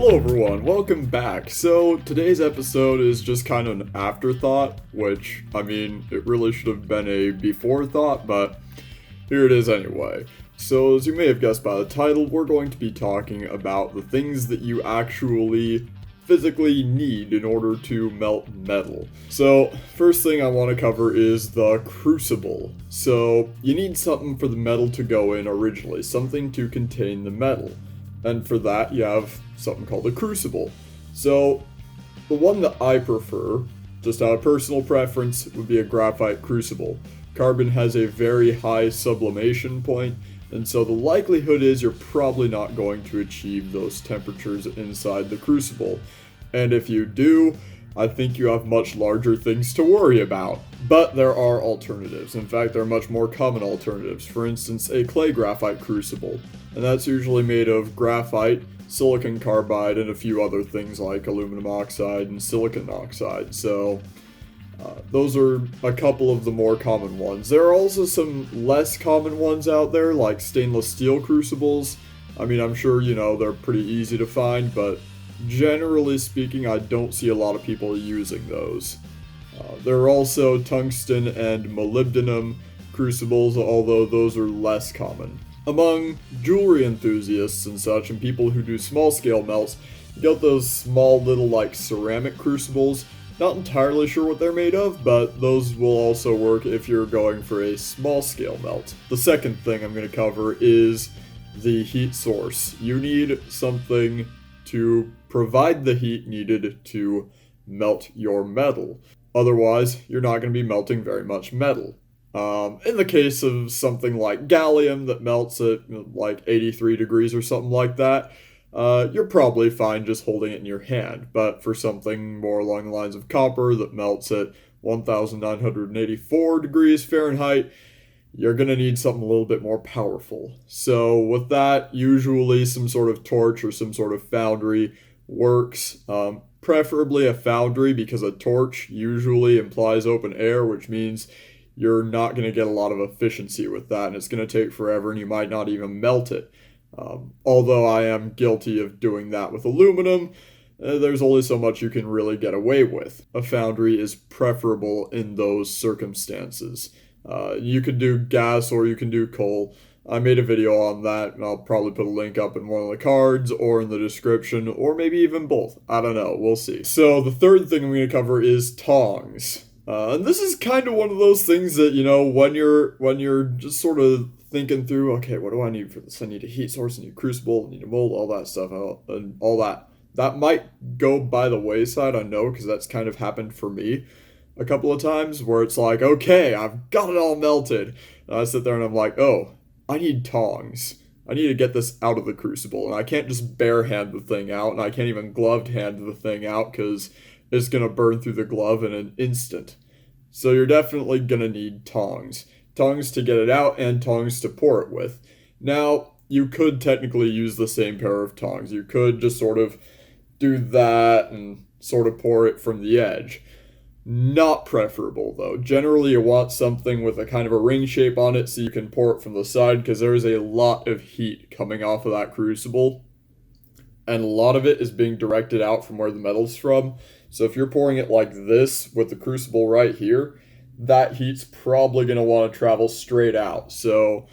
Hello everyone, welcome back. So today's episode is just kind of an afterthought, which, I mean, it really should have been a before thought, but here it is anyway. So as you may have guessed by the title, we're going to be talking about the things that you actually physically need in order to melt metal. So first thing I want to cover is the crucible. So you need something for the metal to go in originally, something to contain the metal. And for that, you have something called a crucible. So, the one that I prefer, just out of personal preference, would be a graphite crucible. Carbon has a very high sublimation point, and so the likelihood is you're probably not going to achieve those temperatures inside the crucible. And if you do, I think you have much larger things to worry about. But there are alternatives. In fact, there are much more common alternatives. For instance, a clay graphite crucible. And that's usually made of graphite, silicon carbide, and a few other things like aluminum oxide and silicon oxide. So those are a couple of the more common ones. There are also some less common ones out there, like stainless steel crucibles. I mean, I'm sure, they're pretty easy to find, but generally speaking, I don't see a lot of people using those. There are also tungsten and molybdenum crucibles, although those are less common. Among jewelry enthusiasts and such, and people who do small-scale melts, you got those small little, ceramic crucibles. Not entirely sure what they're made of, but those will also work if you're going for a small-scale melt. The second thing I'm going to cover is the heat source. You need something to provide the heat needed to melt your metal. Otherwise, you're not going to be melting very much metal. In the case of something like gallium that melts at 83 degrees or something like that, you're probably fine just holding it in your hand. But for something more along the lines of copper that melts at 1984 degrees Fahrenheit, you're going to need something a little bit more powerful. So with that, usually some sort of torch or some sort of foundry works. Preferably a foundry, because a torch usually implies open air, which means you're not going to get a lot of efficiency with that, and it's going to take forever, and you might not even melt it. Although I am guilty of doing that with aluminum, there's only so much you can really get away with. A foundry is preferable in those circumstances. You could do gas or you can do coal. I made a video on that, and I'll probably put a link up in one of the cards or in the description, or maybe even both. I don't know, we'll see. So the third thing I'm going to cover is tongs. And this is kind of one of those things that, when you're just sort of thinking through, okay, what do I need for this? I need a heat source, I need a crucible, I need a mold, all that stuff, and all that. That might go by the wayside, I know, because that's kind of happened for me a couple of times, where it's like, okay, I've got it all melted. And I sit there and I'm like, oh, I need tongs. I need to get this out of the crucible, and I can't just bare hand the thing out, and I can't even gloved hand the thing out, because it's going to burn through the glove in an instant. So you're definitely going to need tongs. Tongs to get it out and tongs to pour it with. Now, you could technically use the same pair of tongs. You could just sort of do that and sort of pour it from the edge. Not preferable, though. Generally, you want something with a kind of a ring shape on it so you can pour it from the side, because there is a lot of heat coming off of that crucible. And a lot of it is being directed out from where the metal's from. So if you're pouring it like this with the crucible right here, that heat's probably going to want to travel straight out. So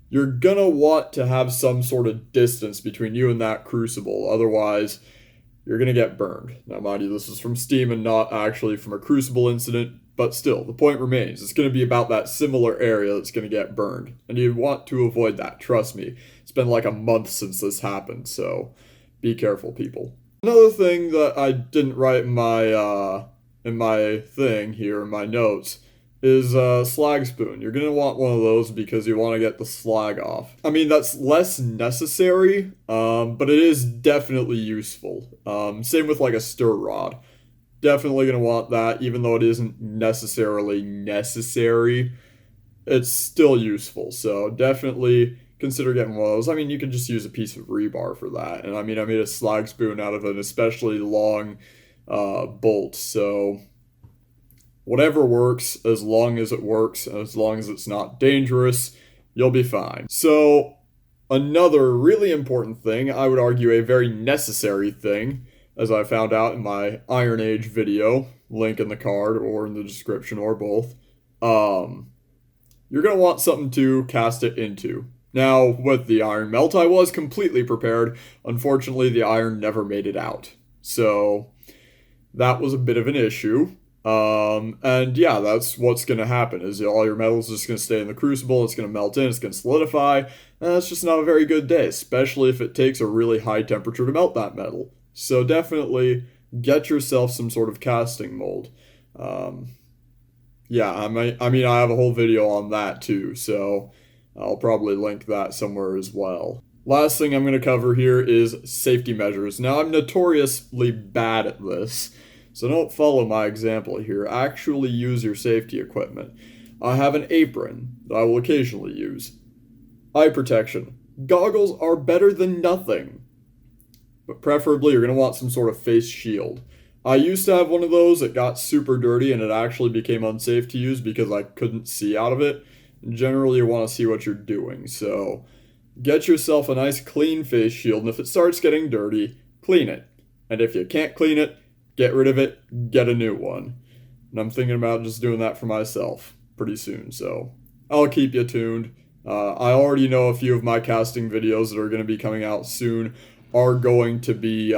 you're going to want to have some sort of distance between you and that crucible. Otherwise, you're going to get burned. Now, mind you, this is from steam and not actually from a crucible incident. But still, the point remains. It's going to be about that similar area that's going to get burned. And you want to avoid that. Trust me. It's been like a month since this happened. So be careful, people. Another thing that I didn't write in my thing here, in my notes, is a slag spoon. You're going to want one of those because you want to get the slag off. I mean, that's less necessary, but it is definitely useful. Same with like a stir rod. Definitely going to want that, even though it isn't necessarily necessary. It's still useful, so definitely consider getting one of those. I mean, you can just use a piece of rebar for that. And I mean, I made a slag spoon out of an especially long bolt. So whatever works, as long as it works, and as long as it's not dangerous, you'll be fine. So Another really important thing, I would argue a very necessary thing, as I found out in my Iron Age video, link in the card or in the description or both, you're going to want something to cast it into. Now, with the iron melt, I was completely prepared. Unfortunately, the iron never made it out. So, that was a bit of an issue. And yeah, that's what's going to happen, is all your metal's just going to stay in the crucible, it's going to melt in, it's going to solidify, and that's just not a very good day, especially if it takes a really high temperature to melt that metal. So definitely get yourself some sort of casting mold. Yeah, I have a whole video on that too, so I'll probably link that somewhere as well. Last thing I'm going to cover here is safety measures. Now, I'm notoriously bad at this, so don't follow my example here. Actually use your safety equipment. I have an apron that I will occasionally use. Eye protection. Goggles are better than nothing. But preferably you're going to want some sort of face shield. I used to have one of those. It got super dirty and it actually became unsafe to use because I couldn't see out of it. Generally you want to see what you're doing, so get yourself a nice clean face shield, and if it starts getting dirty, clean it. And if you can't clean it, get rid of it, get a new one. And I'm thinking about just doing that for myself pretty soon, so I'll keep you tuned. I already know a few of my casting videos that are going to be coming out soon are going to be,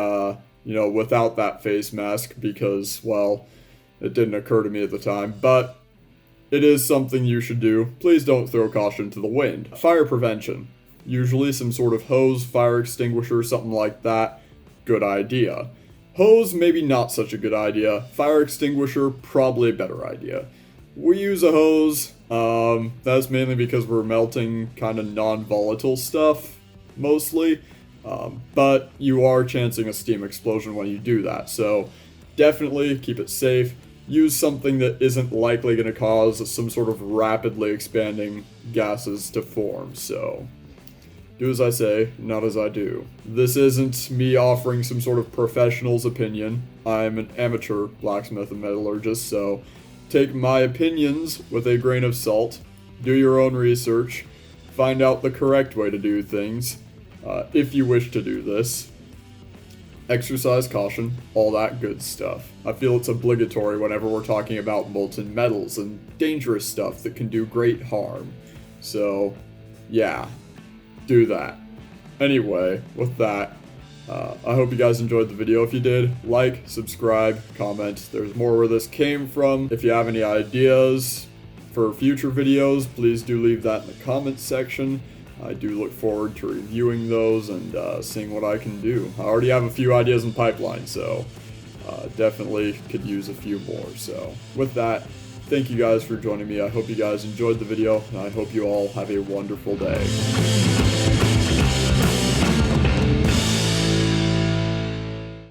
without that face mask because, well, it didn't occur to me at the time, but it is something you should do. Please don't throw caution to the wind. Fire prevention. Usually some sort of hose, fire extinguisher, something like that. Good idea. Hose, maybe not such a good idea. Fire extinguisher, probably a better idea. We use a hose. That's mainly because we're melting kind of non-volatile stuff, mostly. But you are chancing a steam explosion when you do that. So definitely keep it safe. Use something that isn't likely going to cause some sort of rapidly expanding gases to form. So do as I say, not as I do. This isn't me offering some sort of professional's opinion. I'm an amateur blacksmith and metallurgist, so take my opinions with a grain of salt. Do your own research. Find out the correct way to do things, if you wish to do this. Exercise caution, all that good stuff. I feel it's obligatory whenever we're talking about molten metals and dangerous stuff that can do great harm. So, yeah. Do that. Anyway, with that, I hope you guys enjoyed the video. If you did, like, subscribe, comment. There's more where this came from. If you have any ideas for future videos, please do leave that in the comments section. I do look forward to reviewing those and seeing what I can do. I already have a few ideas in pipeline, so definitely could use a few more. So with that, thank you guys for joining me. I hope you guys enjoyed the video, and I hope you all have a wonderful day.